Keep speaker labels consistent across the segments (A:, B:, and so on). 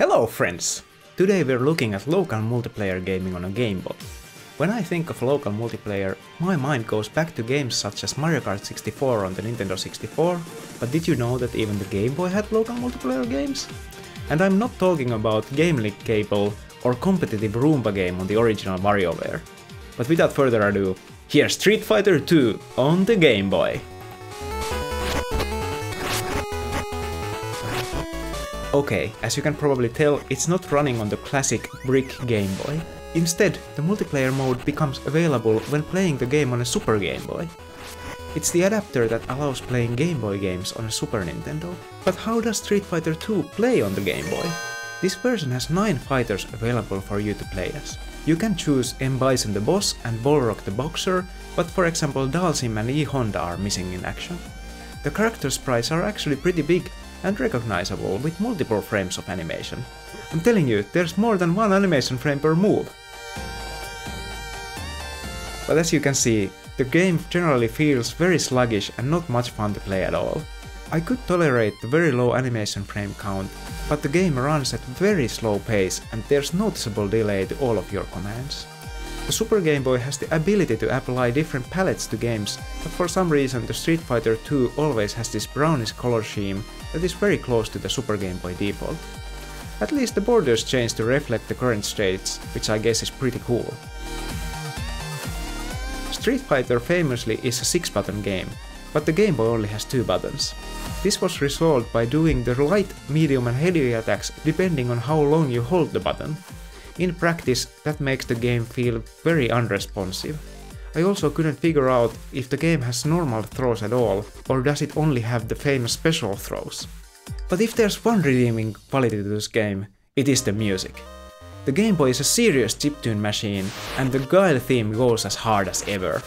A: Hello friends! Today we're looking at local multiplayer gaming on a Game Boy. When I think of local multiplayer, my mind goes back to games such as Mario Kart 64 on the Nintendo 64, but did you know that even the Game Boy had local multiplayer games? And I'm not talking about GameLink cable or competitive Roomba game on the original WarioWare. But without further ado, here's Street Fighter 2 on the Game Boy! Okay, as you can probably tell, it's not running on the classic brick Game Boy. Instead, the multiplayer mode becomes available when playing the game on a Super Game Boy. It's the adapter that allows playing Game Boy games on a Super Nintendo. But how does Street Fighter 2 play on the Game Boy? This version has 9 fighters available for you to play as. You can choose M. Bison the Boss and Balrog the Boxer, but for example Dhalsim and E. Honda are missing in action. The character sprites are actually pretty big and recognizable with multiple frames of animation. I'm telling you, there's more than one animation frame per move. But as you can see, the game generally feels very sluggish and not much fun to play at all. I could tolerate the very low animation frame count, but the game runs at very slow pace and there's noticeable delay to all of your commands. The Super Game Boy has the ability to apply different palettes to games, but for some reason the Street Fighter 2 always has this brownish color scheme that is very close to the Super Game Boy default. At least the borders change to reflect the current states, which I guess is pretty cool. Street Fighter famously is a 6-button game, but the Game Boy only has 2 buttons. This was resolved by doing the light, medium and heavy attacks depending on how long you hold the button. In practice, that makes the game feel very unresponsive. I also couldn't figure out if the game has normal throws at all, or does it only have the famous special throws. But if there's one redeeming quality to this game, it is the music. The Game Boy is a serious chiptune machine, and the Guile theme goes as hard as ever.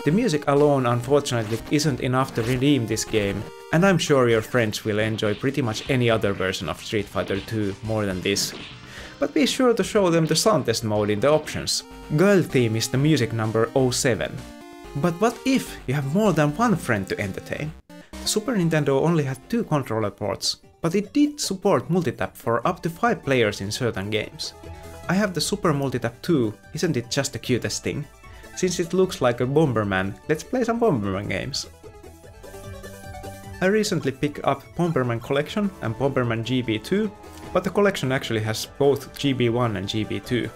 A: The music alone unfortunately isn't enough to redeem this game, and I'm sure your friends will enjoy pretty much any other version of Street Fighter 2 more than this. But be sure to show them the sound test mode in the options. Guile theme is the music number 07. But what if you have more than one friend to entertain? The Super Nintendo only had 2 controller ports, but it did support multitap for up to 5 players in certain games. I have the Super Multitap 2, isn't it just the cutest thing? Since it looks like a Bomberman, let's play some Bomberman games. I recently picked up Bomberman Collection and Bomberman GB2, but the collection actually has both GB1 and GB2.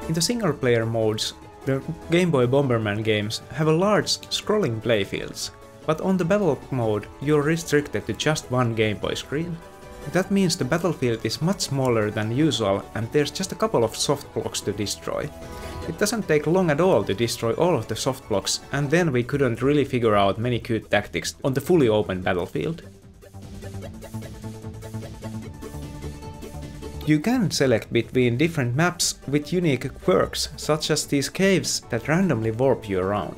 A: In the single player modes, the Game Boy Bomberman games have a large scrolling playfields, but on the battle mode you're restricted to just one Game Boy screen. That means the battlefield is much smaller than usual and there's just a couple of soft blocks to destroy. It doesn't take long at all to destroy all of the soft blocks, and then we couldn't really figure out many cute tactics on the fully open battlefield. You can select between different maps with unique quirks, such as these caves that randomly warp you around.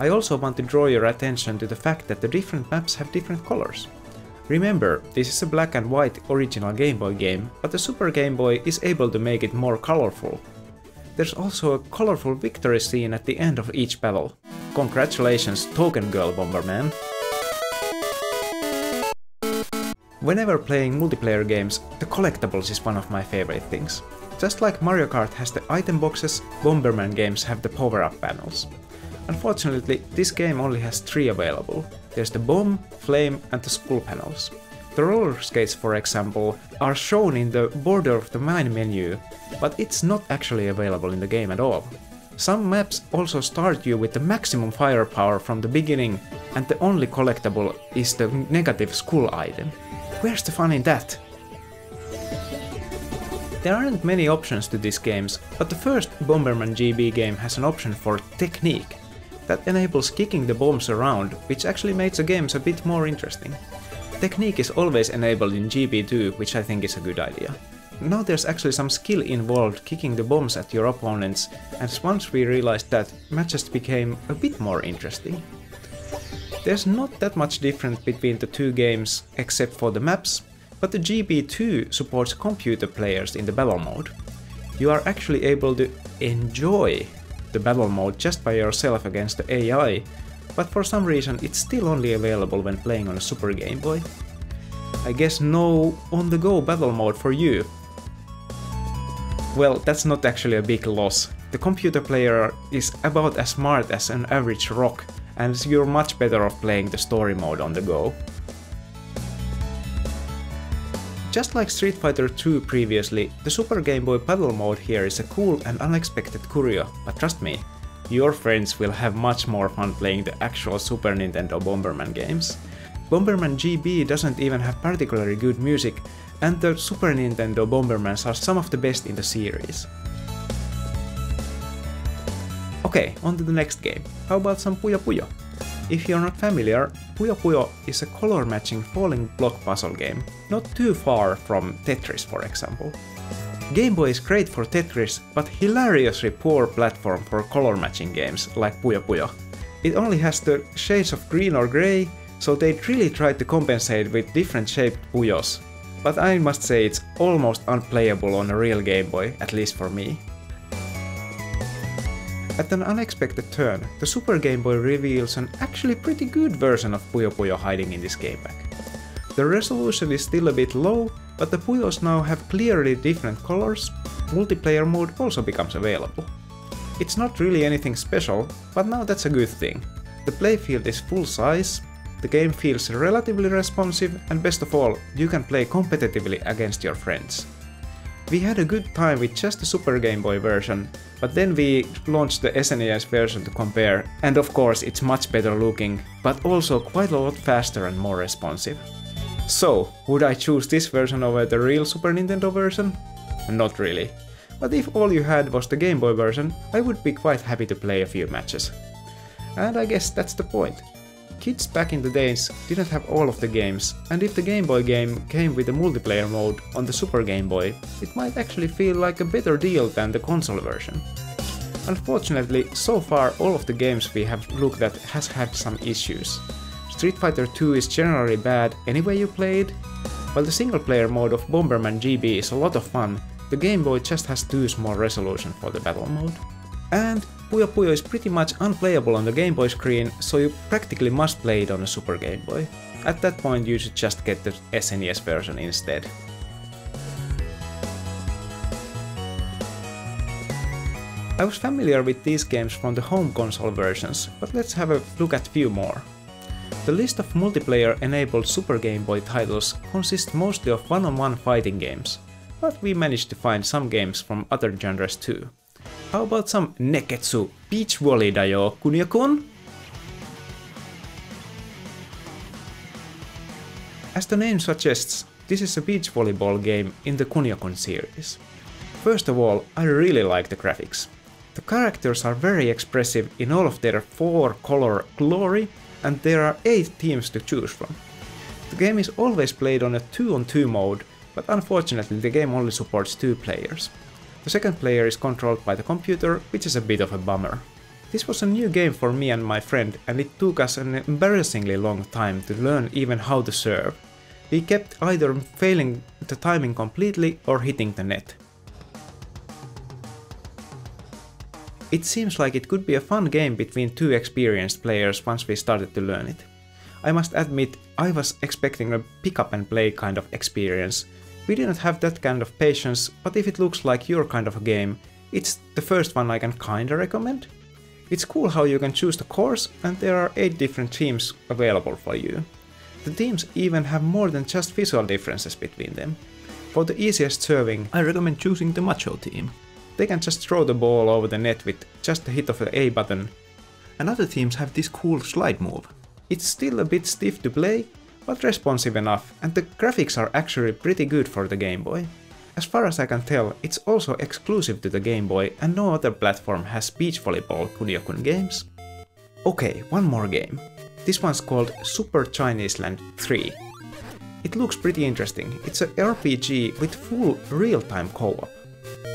A: I also want to draw your attention to the fact that the different maps have different colors. Remember, this is a black and white original Game Boy game, but the Super Game Boy is able to make it more colorful. There's also a colorful victory scene at the end of each battle. Congratulations, Token Girl Bomberman! Whenever playing multiplayer games, the collectibles is one of my favorite things. Just like Mario Kart has the item boxes, Bomberman games have the power-up panels. Unfortunately, this game only has 3 available. There's the bomb, flame and the skull panels. The roller skates, for example, are shown in the border of the main menu, but it's not actually available in the game at all. Some maps also start you with the maximum firepower from the beginning, and the only collectible is the negative skull item. Where's the fun in that? There aren't many options to these games, but the first Bomberman GB game has an option for technique that enables kicking the bombs around, which actually makes the games a bit more interesting. Technique is always enabled in GB2, which I think is a good idea. Now there's actually some skill involved kicking the bombs at your opponents, and once we realized that, matches became a bit more interesting. There's not that much difference between the 2 games except for the maps, but the GB2 supports computer players in the battle mode. You are actually able to enjoy the the battle mode just by yourself against the AI, but for some reason it's still only available when playing on a Super Game Boy. I guess no on-the-go battle mode for you. Well, that's not actually a big loss. The computer player is about as smart as an average rock, and you're much better off playing the story mode on the go. Just like Street Fighter 2 previously, the Super Game Boy battle mode here is a cool and unexpected curio, but trust me, your friends will have much more fun playing the actual Super Nintendo Bomberman games. Bomberman GB doesn't even have particularly good music, and the Super Nintendo Bombermans are some of the best in the series. Okay, on to the next game. How about some Puyo Puyo? If you're not familiar, Puyo Puyo is a color-matching falling block puzzle game, not too far from Tetris for example. Game Boy is great for Tetris, but hilariously poor platform for color-matching games like Puyo Puyo. It only has the shades of green or grey, so they really tried to compensate with different shaped Puyos. But I must say it's almost unplayable on a real Game Boy, at least for me. At an unexpected turn, the Super Game Boy reveals an actually pretty good version of Puyo Puyo hiding in this game pack. The resolution is still a bit low, but the Puyos now have clearly different colors. Multiplayer mode also becomes available. It's not really anything special, but now that's a good thing. The playfield is full size, the game feels relatively responsive, and best of all, you can play competitively against your friends. We had a good time with just the Super Game Boy version, but then we launched the SNES version to compare, and of course it's much better looking, but also quite a lot faster and more responsive. So, would I choose this version over the real Super Nintendo version? Not really. But if all you had was the Game Boy version, I would be quite happy to play a few matches. And I guess that's the point. Kids back in the days didn't have all of the games, and if the Game Boy game came with a multiplayer mode on the Super Game Boy, it might actually feel like a better deal than the console version. Unfortunately, so far all of the games we have looked at has had some issues. Street Fighter 2 is generally bad any way you play it, while the single player mode of Bomberman GB is a lot of fun, the Game Boy just has too small resolution for the battle mode. And Puyo Puyo is pretty much unplayable on the Game Boy screen, so you practically must play it on a Super Game Boy. At that point you should just get the SNES version instead. I was familiar with these games from the home console versions, but let's have a look at few more. The list of multiplayer-enabled Super Game Boy titles consists mostly of one-on-one fighting games, but we managed to find some games from other genres too. How about some Neketsu Beach Volley da yo, Kunio-kun? As the name suggests, this is a beach volleyball game in the Kunio-kun series. First of all, I really like the graphics. The characters are very expressive in all of their 4-color glory, and there are 8 teams to choose from. The game is always played on a 2-on-2 mode, but unfortunately the game only supports 2 players. The second player is controlled by the computer, which is a bit of a bummer. This was a new game for me and my friend, and it took us an embarrassingly long time to learn even how to serve. We kept either failing the timing completely or hitting the net. It seems like it could be a fun game between 2 experienced players once we started to learn it. I must admit, I was expecting a pick up and play kind of experience. We didn't have that kind of patience, but if it looks like your kind of a game, it's the first one I can kinda recommend. It's cool how you can choose the course, and there are 8 different teams available for you. The teams even have more than just visual differences between them. For the easiest serving, I recommend choosing the Macho team. They can just throw the ball over the net with just a hit of the A button. And other teams have this cool slide move. It's still a bit stiff to play, but responsive enough, and the graphics are actually pretty good for the Game Boy. As far as I can tell, it's also exclusive to the Game Boy, and no other platform has beach volleyball Kunio-kun games. Okay, one more game. This one's called Super Chinese Land 3. It looks pretty interesting. It's an RPG with full real-time co-op.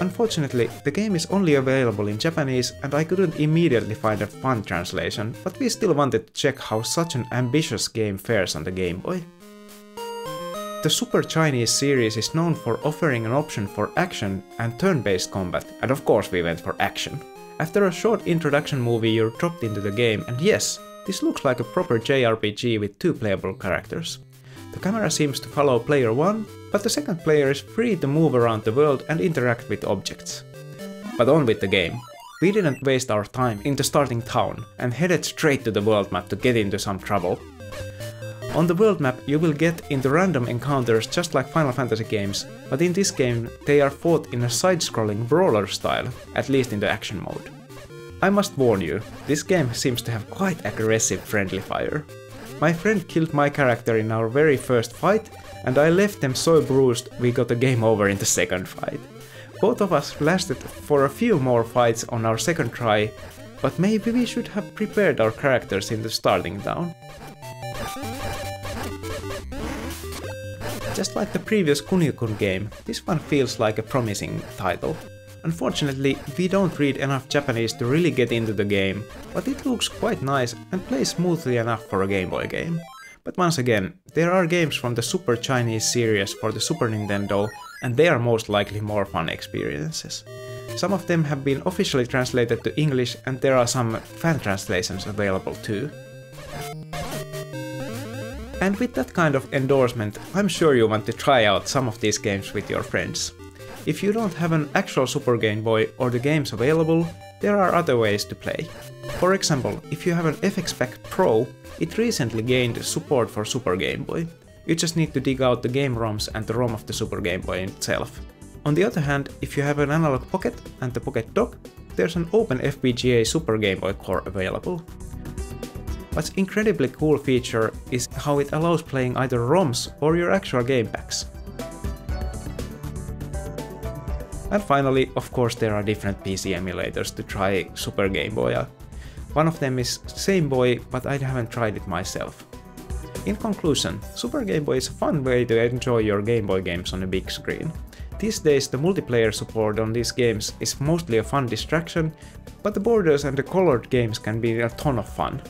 A: Unfortunately, the game is only available in Japanese and I couldn't immediately find a fun translation, but we still wanted to check how such an ambitious game fares on the Game Boy. The Super Chinese series is known for offering an option for action and turn-based combat, and of course we went for action. After a short introduction movie, you're dropped into the game, and yes, this looks like a proper JRPG with 2 playable characters. The camera seems to follow player 1, but the second player is free to move around the world and interact with objects. But on with the game. We didn't waste our time in the starting town and headed straight to the world map to get into some trouble. On the world map you will get into random encounters just like Final Fantasy games, but in this game they are fought in a side-scrolling brawler style, at least in the action mode. I must warn you, this game seems to have quite aggressive friendly fire. My friend killed my character in our very first fight, and I left them so bruised we got a game over in the second fight. Both of us lasted for a few more fights on our second try, but maybe we should have prepared our characters in the starting town. Just like the previous Kunio-kun game, this one feels like a promising title. Unfortunately, we don't read enough Japanese to really get into the game, but it looks quite nice and plays smoothly enough for a Game Boy game. But once again, there are games from the Super Chinese series for the Super Nintendo, and they are most likely more fun experiences. Some of them have been officially translated to English, and there are some fan translations available too. And with that kind of endorsement, I'm sure you want to try out some of these games with your friends. If you don't have an actual Super Game Boy or the games available, there are other ways to play. For example, if you have an FX Pack Pro, it recently gained support for Super Game Boy. You just need to dig out the game ROMs and the ROM of the Super Game Boy itself. On the other hand, if you have an Analog Pocket and the Pocket Dock, there's an Open FPGA Super Game Boy core available. What's incredibly cool feature is how it allows playing either ROMs or your actual game packs. And finally, of course, there are different PC emulators to try Super Game Boy out. One of them is Same Boy, but I haven't tried it myself. In conclusion, Super Game Boy is a fun way to enjoy your Game Boy games on a big screen. These days the multiplayer support on these games is mostly a fun distraction, but the borders and the colored games can be a ton of fun.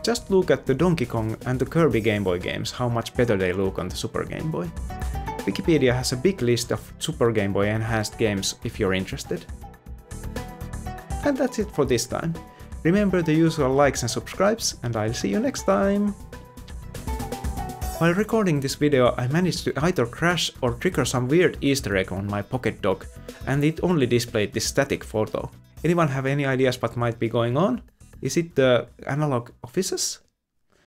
A: Just look at the Donkey Kong and the Kirby Game Boy games, how much better they look on the Super Game Boy. Wikipedia has a big list of Super Game Boy enhanced games if you're interested. And that's it for this time. Remember the usual likes and subscribes, and I'll see you next time! While recording this video, I managed to either crash or trigger some weird Easter egg on my Pocket Dock, and it only displayed this static photo. Anyone have any ideas what might be going on? Is it the analog offices?